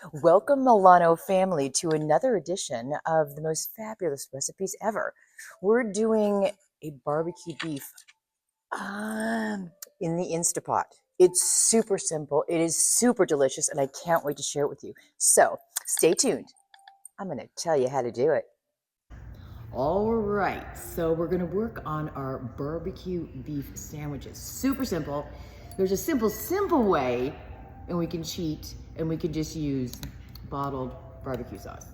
Welcome, Milano family, to another edition of the most fabulous recipes ever. We're doing a barbecue beef in the Instapot. It's super simple. It is super delicious, and I can't wait to share it with you. So stay tuned. I'm going to tell you how to do it. All right, so we're going to work on our barbecue beef sandwiches. Super simple. There's a simple way, and we can cheat, and we can just use bottled barbecue sauce.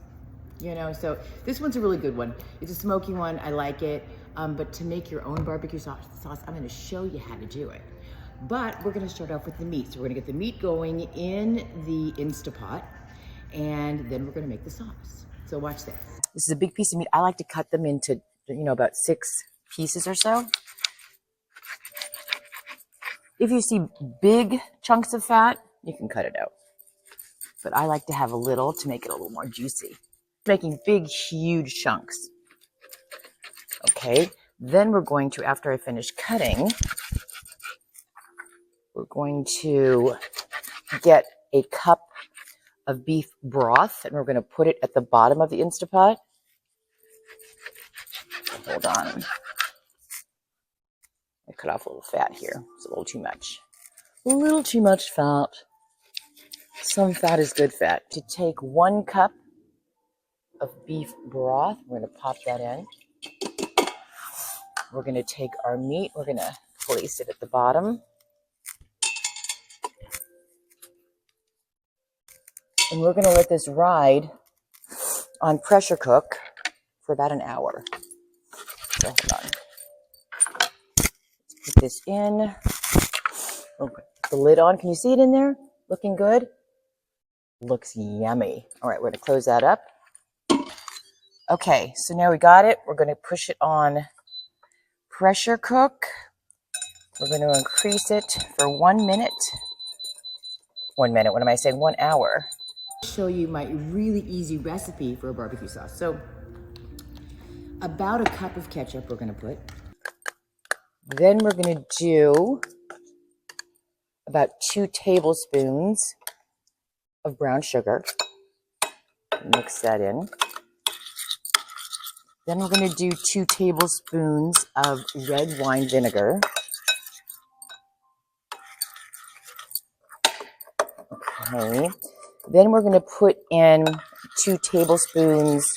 You know, so this one's a really good one. It's a smoky one. I like it. But to make your own barbecue sauce, I'm going to show you how to do it. But we're going to start off with the meat. So we're going to get the meat going in the Instapot, and then we're going to make the sauce. So watch this. This is a big piece of meat. I like to cut them into, about 6 pieces or so. If you see big chunks of fat, you can cut it out. But I like to have a little to make it a little more juicy. Making big, huge chunks. Okay, then we're going to, after I finish cutting, we're going to get a cup of beef broth, and we're going to put it at the bottom of the Instapot. Hold on. I cut off a little fat here. It's a little too much. A little too much fat. Some fat is good fat. To take 1 cup of beef broth, we're going to pop that in. We're going to take our meat. We're going to place it at the bottom. And we're going to let this ride on pressure cook for about an hour. So hold on. Let's put this in. Oh, the lid on. Can you see it in there? Looking good? Looks yummy. All right, we're going to close that up. Okay, so now we got it. We're going to push it on pressure cook. We're going to increase it for 1 minute. 1 minute, what am I saying? 1 hour. I'll show you my really easy recipe for a barbecue sauce. So about a cup of ketchup we're going to put. Then we're going to do about 2 tablespoons of brown sugar. Mix that in. Then we're going to do 2 tablespoons of red wine vinegar. Okay. Then we're going to put in 2 tablespoons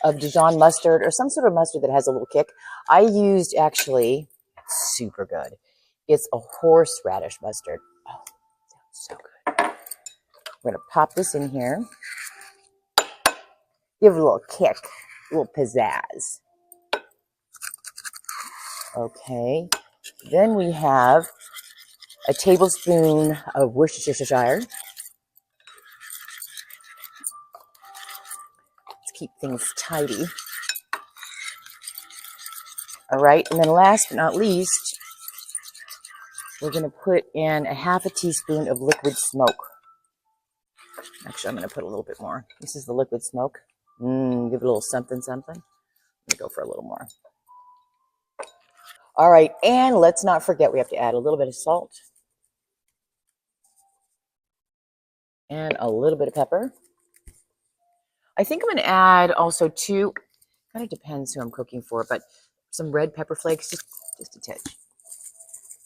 of Dijon mustard, or some sort of mustard that has a little kick. I used, actually, super good. It's a horseradish mustard. Oh, so good. We're going to pop this in here. Give it a little kick, a little pizzazz. Okay. Then we have a tablespoon of Worcestershire. Let's keep things tidy. All right, and then last but not least, we're going to put in a half a teaspoon of liquid smoke. Actually, I'm going to put a little bit more. This is the liquid smoke. Give it a little something, something. Let me go for a little more. All right, and let's not forget we have to add a little bit of salt and a little bit of pepper. I think I'm going to add also 2, kind of depends who I'm cooking for, but some red pepper flakes, just a touch,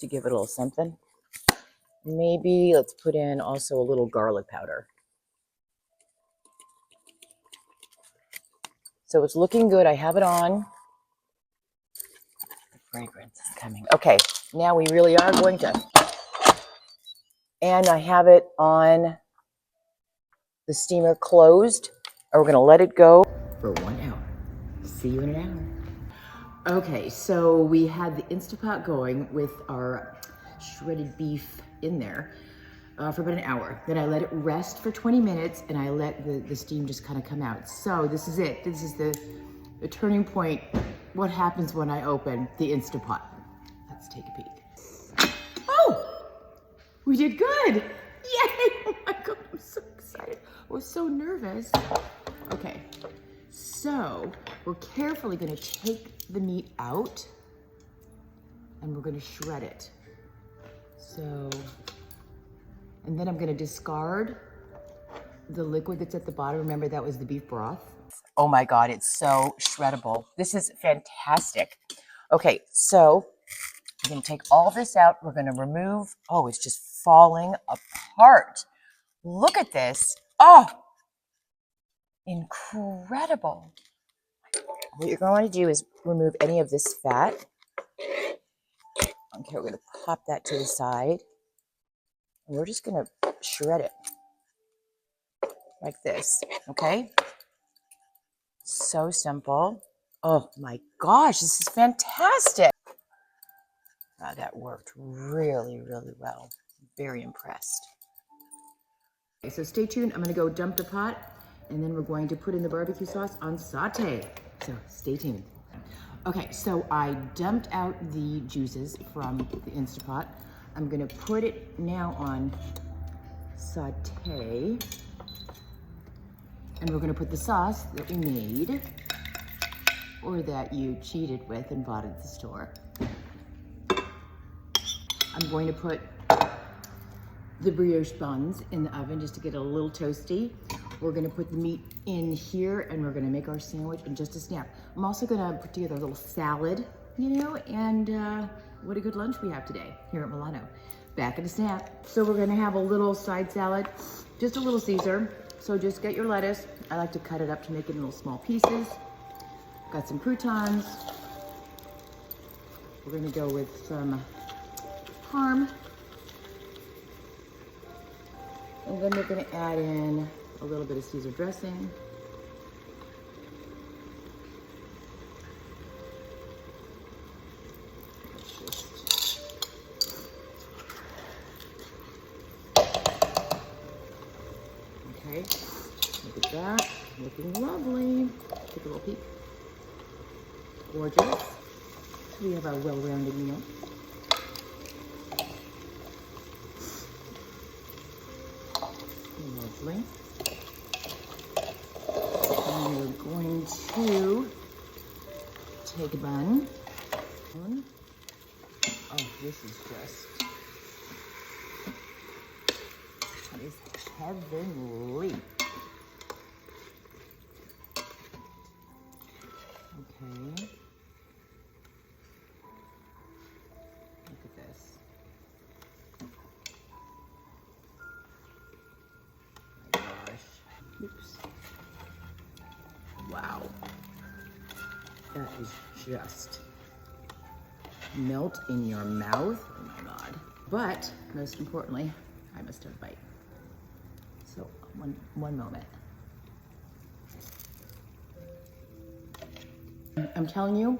to give it a little something. Maybe let's put in also a little garlic powder. So it's looking good. I have it on. The fragrance is coming. Okay, now we really are going to. And I have it on the steamer closed. We're going to let it go for 1 hour. See you in an hour. Okay, so we had the Instapot going with our shredded beef in there for about an hour. Then I let it rest for 20 minutes, and I let the steam just kind of come out. So this is it. This is the turning point. What happens when I open the Instapot? Let's take a peek. Oh, we did good. Yay! Oh my God, I'm so excited. I was so nervous. Okay, so we're carefully going to take the meat out, and we're going to shred it. So, and then I'm going to discard the liquid that's at the bottom, remember that was the beef broth? Oh my God, it's so shreddable. This is fantastic. Okay, so we're gonna take all this out. We're gonna remove, oh, it's just falling apart. Look at this. Oh, incredible. What you're going to do is remove any of this fat. Okay, we're gonna pop that to the side. And we're just gonna shred it like this, okay? So simple. Oh my gosh, this is fantastic. Wow, that worked really, really well. Very impressed. Okay, so stay tuned. I'm gonna go dump the pot and then we're going to put in the barbecue sauce on sauté. So stay tuned. Okay, so I dumped out the juices from the Instapot. I'm gonna put it now on sauté. And we're gonna put the sauce that we made or that you cheated with and bought at the store. I'm going to put the brioche buns in the oven just to get it a little toasty. We're gonna put the meat in here and we're gonna make our sandwich in just a snap. I'm also gonna put together a little salad, you know, and what a good lunch we have today here at Milano. Back in a snap. So we're gonna have a little side salad, just a little Caesar. So just get your lettuce. I like to cut it up to make it in little small pieces. Got some croutons. We're gonna go with some parm. And then we're gonna add in a little bit of Caesar dressing. Okay, look at that, looking lovely. Take a little peek. Gorgeous. So we have our well-rounded meal. Lovely. And we're going to take a bun. Oh, this is just, that is heavenly. Okay. Look at this. My gosh. Oops. Wow. That is just melt in your mouth. Oh my God. But most importantly, I must have a bite. So one moment. I'm telling you,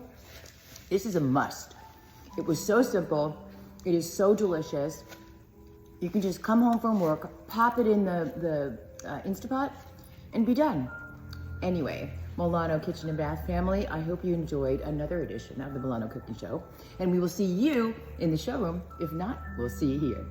this is a must. It was so simple. It is so delicious. You can just come home from work, pop it in the Instapot, and be done. Anyway, Milano Kitchen and Bath family, I hope you enjoyed another edition of the Milano Cooking Show. And we will see you in the showroom. If not, we'll see you here.